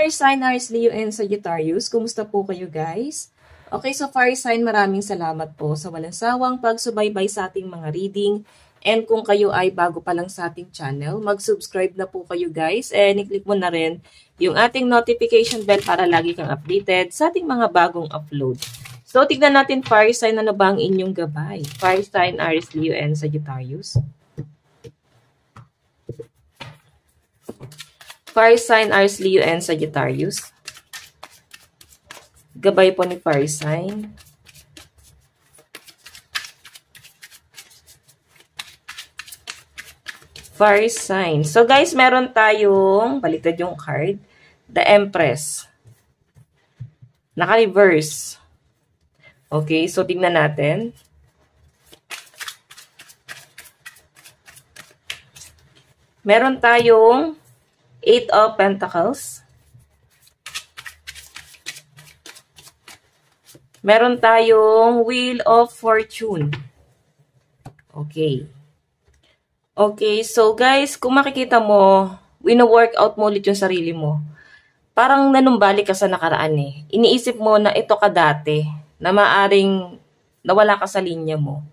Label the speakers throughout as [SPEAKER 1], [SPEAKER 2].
[SPEAKER 1] fire sign Aries, Leo, and Sagittarius. Kumusta po kayo guys? Okay, so fire sign, maraming salamat po sa walang sawang pagsubaybay sa ating mga reading. And kung kayo ay bago pa lang sa ating channel, mag-subscribe na po kayo guys. And i-click mo na rin yung ating notification bell para lagi kang updated sa ating mga bagong upload. So, tignan natin fire sign, ano ba ang inyong gabay? Fire sign Aries, Leo, and Sagittarius. Fire sign Aries, Leo, and Sagittarius. Gabay po ni fire sign. Fire sign. So guys, meron tayong, baliktad yung card, the Empress. Naka-reverse. Okay, so tingnan natin. Meron tayong Eight of Pentacles. Meron tayong Wheel of Fortune. Okay. Okay, so guys, kung makikita mo, wino-workout mo ulit yung sarili mo. Parang nanumbalik ka sa nakaraan eh. Iniisip mo na ito ka dati, na maaring nawala ka sa linya mo.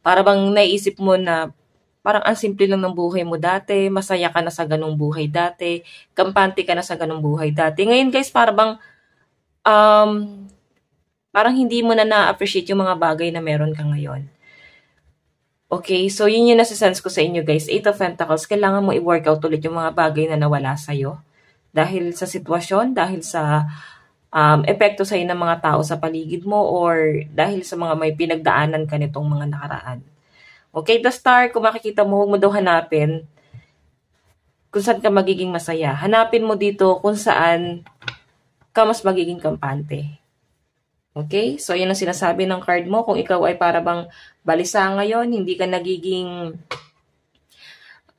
[SPEAKER 1] Para bang naisip mo na parang ang simple lang ng buhay mo dati, masaya ka na sa ganung buhay dati, kampante ka na sa ganung buhay dati. Ngayon guys, parang hindi mo na na-appreciate yung mga bagay na meron ka ngayon. Okay, so yun yung nasa-sense ko sa inyo guys. Eight of Pentacles, kailangan mo i-workout ulit yung mga bagay na nawala sa'yo. Dahil sa sitwasyon, dahil sa epekto sa'yo ng mga tao sa paligid mo, or dahil sa mga may pinagdaanan ka nitong mga nakaraan. Okay, the Star, kung makikita mo, huwag mo daw hanapin kung saan ka magiging masaya. Hanapin mo dito kung saan ka mas magiging kampante. Okay, so yun ang sinasabi ng card mo. Kung ikaw ay para bang balisa ngayon, hindi ka nagiging,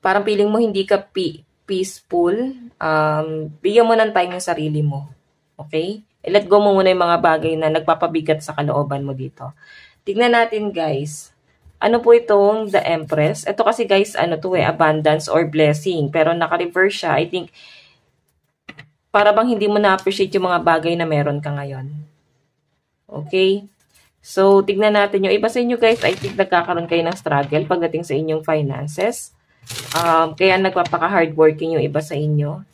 [SPEAKER 1] parang feeling mo hindi ka peaceful, bigyan mo ng time yung sarili mo. Okay? I-let go mo muna yung mga bagay na nagpapabigat sa kalooban mo dito. Tignan natin guys. Ano po itong The Empress? Ito kasi guys, ano to abundance or blessing. Pero naka-reverse siya. I think, para bang hindi mo na-appreciate yung mga bagay na meron ka ngayon. Okay? So, tignan natin yung iba sa inyo guys. I think nagkakaroon kayo ng struggle pagdating sa inyong finances. Kaya nagpapaka-hardworking yung iba sa inyo.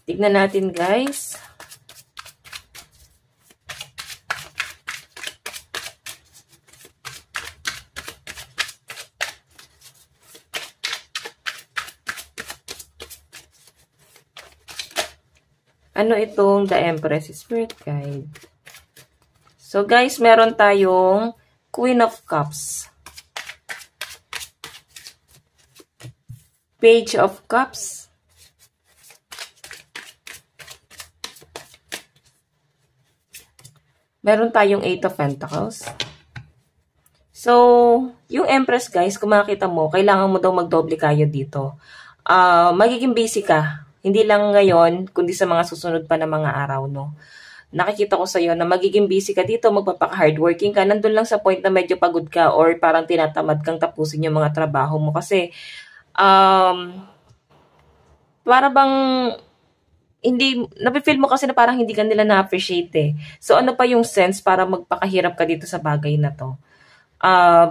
[SPEAKER 1] Tignan natin guys. Ano itong The Empress? Spirit Guide. So guys, meron tayong Queen of Cups. Page of Cups. Meron tayong Eight of Pentacles. So, yung Empress guys, kung makita mo, kailangan mo daw magdoble kayo dito. Magiging busy ka. Hindi lang ngayon, kundi sa mga susunod pa na mga araw, no? Nakikita ko sa'yo na magiging busy ka dito, magpapaka-hardworking ka, nandun lang sa point na medyo pagod ka or parang tinatamad kang tapusin yung mga trabaho mo. Kasi, para bang, napifeel mo kasi na parang hindi ka nila na-appreciate eh. So, ano pa yung sense para magpakahirap ka dito sa bagay na to?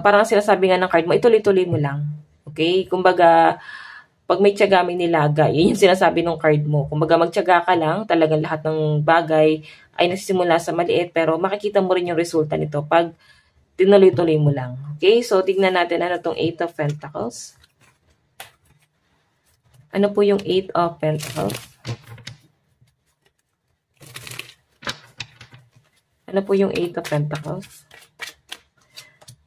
[SPEAKER 1] Parang sinasabi nga ng card mo, ituloy-tuloy mo lang. Okay? Kumbaga, pag may tiyaga, may nilaga. Yun yung sinasabi ng card mo. Kumbaga magtiyaga ka lang, talagang lahat ng bagay ay nagsisimula sa maliit, pero makikita mo rin yung resulta nito pag tinuloy-tuloy mo lang. Okay? So, tignan natin ano tong Eight of Pentacles. Ano po yung Eight of Pentacles? Ano po yung Eight of Pentacles?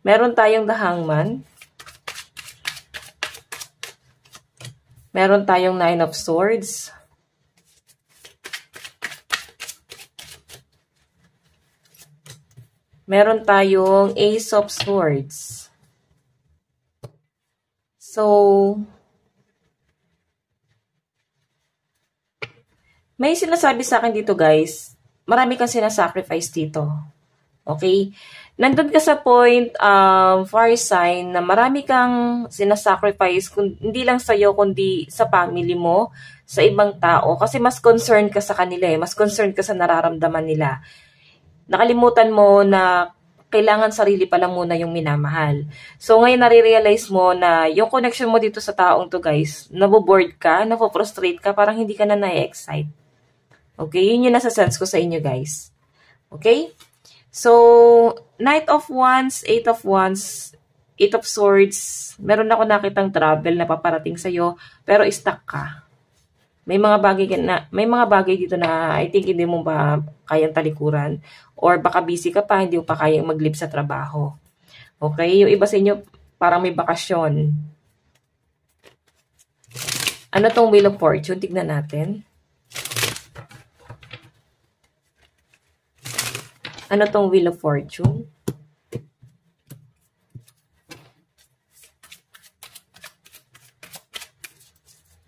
[SPEAKER 1] Meron tayong The Hangman. Meron tayong Nine of Swords. Meron tayong Ace of Swords. So, may sinasabi sa akin dito guys, marami kang sinasacrifice dito. Okay? Nandun ka sa point, fire sign, na marami kang sinasacrifice, hindi lang sa'yo, kundi sa family mo, sa ibang tao. Kasi mas concerned ka sa kanila eh. Mas concerned ka sa nararamdaman nila. Nakalimutan mo na kailangan sarili pa lang muna yung minamahal. So, ngayon nare-realize mo na yung connection mo dito sa taong to guys, naboboard ka, napo-frustrate ka, parang hindi ka na na-excite. Okay? Yun yung nasa sense ko sa inyo guys. Okay? So, Knight of Wands, Eight of Wands, Eight of Swords, meron ako nakitang travel na paparating sa'yo, pero stuck ka. May mga bagay dito na I think hindi mo ba kayang talikuran or baka busy ka pa, hindi mo pa kayang mag-live sa trabaho. Okay? Yung iba sa inyo parang may bakasyon. Ano tong Wheel of Fortune? Tignan natin. Ano tong Wheel of Fortune?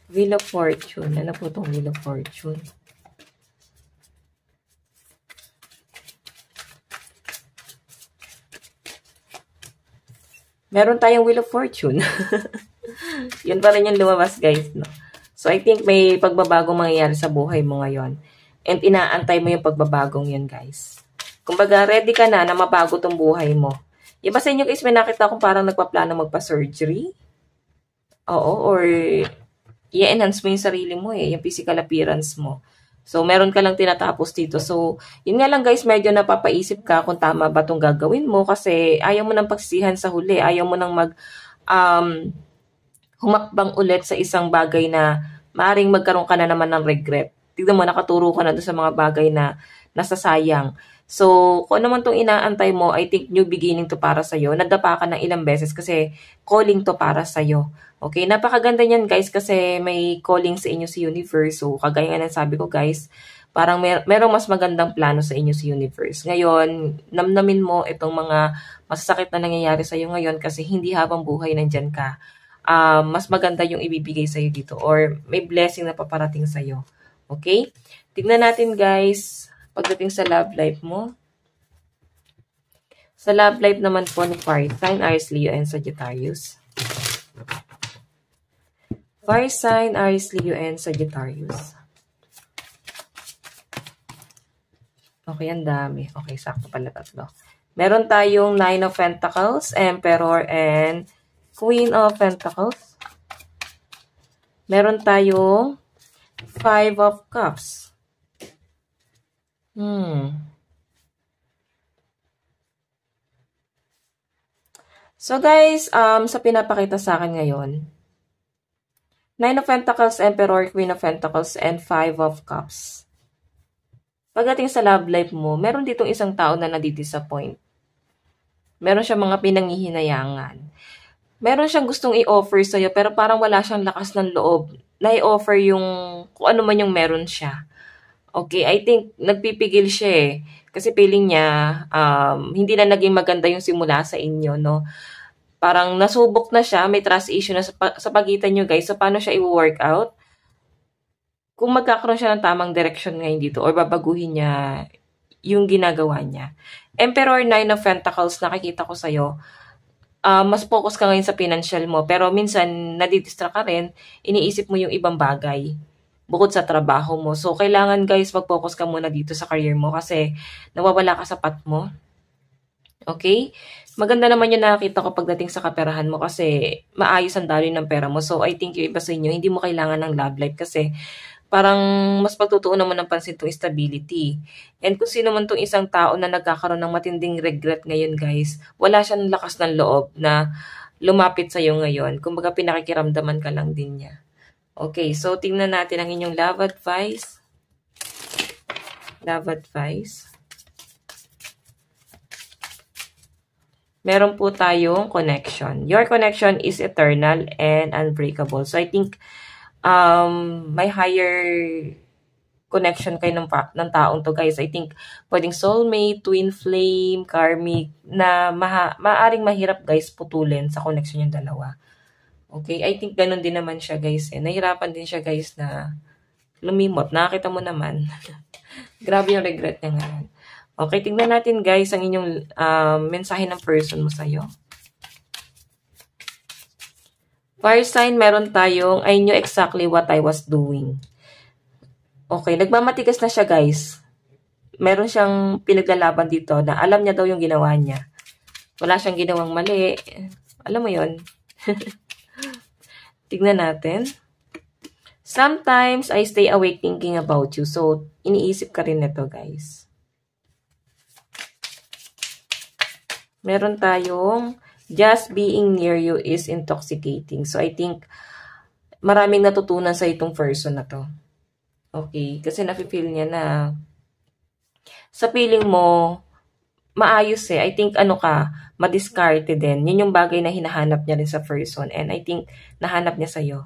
[SPEAKER 1] Wheel of Fortune. Ano po itong Wheel of Fortune? Meron tayong Wheel of Fortune. Yun pa rin yung lumabas, guys. No? So, I think may pagbabagong mangyayari sa buhay mo ngayon. And inaantay mo yung pagbabagong yun, guys. Kumbaga, ready ka na mabago tong buhay mo. Iba sa inyo, guys, may nakita akong parang nagpaplano magpa-surgery. Oo, or i-enhance mo yung sarili mo eh, yung physical appearance mo. So, meron ka lang tinatapos dito. So, yun nga lang guys, medyo napapaisip ka kung tama ba itong gagawin mo kasi ayaw mo nang pagsisihan sa huli. Ayaw mo nang humakbang ulit sa isang bagay na maaaring magkaroon ka na naman ng regret. Tignan mo, nakaturo ka na doon sa mga bagay na nasasayang. So, kung ano man itong inaantay mo, I think new beginning to para sa'yo. Nadapa ka ng ilang beses kasi calling to para sa'yo. Okay, napakaganda niyan guys kasi may calling sa inyo si universe. So, kagaya nga ng sabi ko guys, parang merong mas magandang plano sa inyo si universe. Ngayon, namnamin mo itong mga masasakit na nangyayari sa iyo ngayon kasi hindi habang buhay nandyan ka. Mas maganda yung ibibigay sa iyo dito or may blessing na paparating sa iyo. Okay? Tignan natin guys, pagdating sa love life mo. Sa love life naman po ni Fire Sign, Aries, Leo, and Sagittarius. Fire sign, Aries, Leo, and Sagittarius. Okay, ang dami. Okay, sakto pala tatlo. Meron tayong Nine of Pentacles, Emperor, and Queen of Pentacles. Meron tayong Five of Cups. So guys, sa pinapakita sa akin ngayon, Nine of Pentacles, Emperor, Queen of Pentacles, and Five of Cups. Pagdating sa love life mo, meron ditong isang tao na nadidisappoint. Meron siyang mga pinanghihinayangan. Meron siyang gustong i-offer sa'yo, pero parang wala siyang lakas ng loob na i-offer yung kung ano man yung meron siya. Okay, I think nagpipigil siya eh. Kasi feeling niya, hindi na naging maganda yung simula sa inyo, no? Parang nasubok na siya, may trust issue na sa pagitan nyo guys. So, paano siya i-work out? Kung magkakaroon siya ng tamang direction ngayon dito or babaguhin niya yung ginagawa niya. Emperor, Nine of Pentacles, nakikita ko sa'yo. Mas focus ka ngayon sa financial mo. Pero minsan, nadidistract ka rin, iniisip mo yung ibang bagay bukod sa trabaho mo. So, kailangan guys, mag-focus ka muna dito sa career mo kasi nawawala ka sa path mo. Okay? Maganda naman yung nakakita ko pagdating sa kaperahan mo kasi maayos ang daloy ng pera mo. So, I think yung iba sa inyo, hindi mo kailangan ng love life kasi parang mas pagtutuunan mo ng pansin itong stability. And kung sino man itong isang tao na nagkakaroon ng matinding regret ngayon, guys, wala siyang lakas ng loob na lumapit sa'yo ngayon. Kumbaga, pinakikiramdaman ka lang din niya. Okay, so tingnan natin ang inyong love advice. Love advice. Meron po tayong connection. Your connection is eternal and unbreakable. So, I think may higher connection kayo ng taong to, guys. I think pwedeng soulmate, twin flame, karmic, na maaring mahirap, guys, putulin sa connection yung dalawa. Okay? I think ganun din naman siya, guys. Nahirapan din siya, guys, na lumimot. Nakakita mo naman. Grabe yung regret niya ngayon. Okay, tingnan natin guys ang inyong mensahe ng person mo sa'yo. Fire sign, meron tayong, I knew exactly what I was doing. Okay, nagmamatigas na siya guys. Meron siyang pinaglalaban dito na alam niya daw yung ginawa niya. Wala siyang ginawang mali. Alam mo yon. Tignan natin. Sometimes, I stay awake thinking about you. So, iniisip ka rin nito, guys. Meron tayong, just being near you is intoxicating. So, I think, maraming natutunan sa itong person na to. Okay? Kasi nafe-feel niya na, sa feeling mo, maayos eh. I think madiskarte din. Yun yung bagay na hinahanap niya rin sa person. And I think, nahanap niya sa'yo.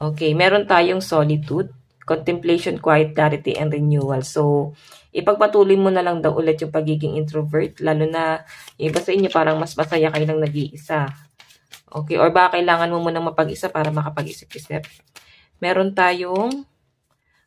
[SPEAKER 1] Okay, meron tayong solitude, contemplation, quiet, clarity, and renewal. So, ipagpatuloy mo na lang daw ulit yung pagiging introvert. Lalo na, iba sa inyo, parang mas masaya kayo lang nag-iisa. Okay, or baka kailangan mo munang mapag-isa para makapag-isip-isip. Meron tayong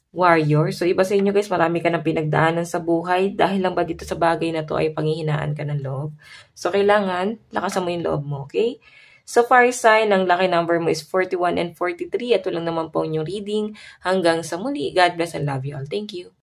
[SPEAKER 1] warrior. So, iba sa inyo guys, marami ka ng pinagdaanan sa buhay. Dahil lang ba dito sa bagay na to ay panghihinaan ka ng loob. So, kailangan, lakasan mo yung loob mo, okay? So, fire sign, ang lucky number mo is 41 and 43. Ito lang naman po yung reading. Hanggang sa muli. God bless and love you all. Thank you.